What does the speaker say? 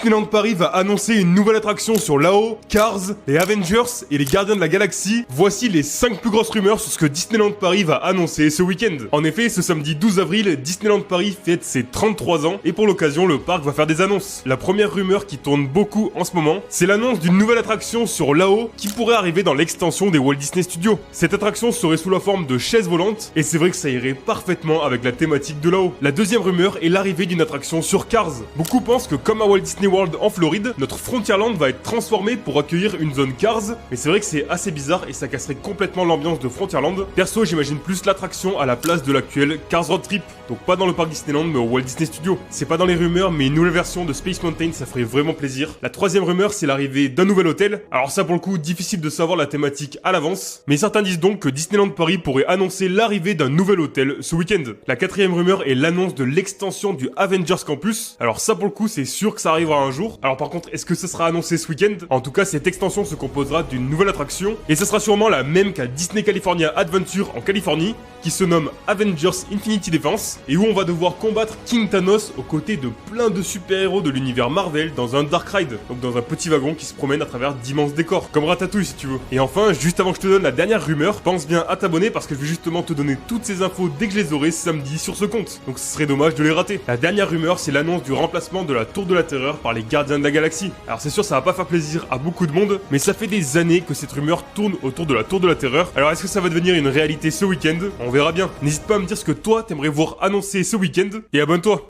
Disneyland Paris va annoncer une nouvelle attraction sur l'AO, Cars, les Avengers et les Gardiens de la Galaxie. Voici les 5 plus grosses rumeurs sur ce que Disneyland Paris va annoncer ce week-end. En effet, ce samedi 12 avril, Disneyland Paris fête ses 33 ans et pour l'occasion, le parc va faire des annonces. La première rumeur qui tourne beaucoup en ce moment, c'est l'annonce d'une nouvelle attraction sur l'AO qui pourrait arriver dans l'extension des Walt Disney Studios. Cette attraction serait sous la forme de chaises volantes et c'est vrai que ça irait parfaitement avec la thématique de l'AO. La deuxième rumeur est l'arrivée d'une attraction sur Cars. Beaucoup pensent que comme à Walt Disney World en Floride, notre Frontierland va être transformé pour accueillir une zone Cars, mais c'est vrai que c'est assez bizarre et ça casserait complètement l'ambiance de Frontierland. Perso, j'imagine plus l'attraction à la place de l'actuel Cars Road Trip, donc pas dans le parc Disneyland mais au Walt Disney Studios. C'est pas dans les rumeurs, mais une nouvelle version de Space Mountain, ça ferait vraiment plaisir. La troisième rumeur, c'est l'arrivée d'un nouvel hôtel. Alors ça pour le coup, difficile de savoir la thématique à l'avance, mais certains disent donc que Disneyland Paris pourrait annoncer l'arrivée d'un nouvel hôtel ce week-end. La quatrième rumeur est l'annonce de l'extension du Avengers Campus. Alors ça pour le coup, c'est sûr que ça arrivera un jour. Alors par contre, est-ce que ça sera annoncé ce week-end? En tout cas, cette extension se composera d'une nouvelle attraction, et ça sera sûrement la même qu'à Disney California Adventure en Californie, qui se nomme Avengers Infinity Defense, et où on va devoir combattre King Thanos aux côtés de plein de super-héros de l'univers Marvel dans un Dark Ride, donc dans un petit wagon qui se promène à travers d'immenses décors, comme Ratatouille si tu veux. Et enfin, juste avant que je te donne la dernière rumeur, pense bien à t'abonner parce que je vais justement te donner toutes ces infos dès que je les aurai samedi sur ce compte, donc ce serait dommage de les rater. La dernière rumeur, c'est l'annonce du remplacement de la Tour de la Terreur par les Gardiens de la Galaxie. Alors c'est sûr, ça va pas faire plaisir à beaucoup de monde, mais ça fait des années que cette rumeur tourne autour de la Tour de la Terreur. Alors est-ce que ça va devenir une réalité ce week-end? On verra bien. N'hésite pas à me dire ce que toi t'aimerais voir annoncer ce week-end, et abonne-toi.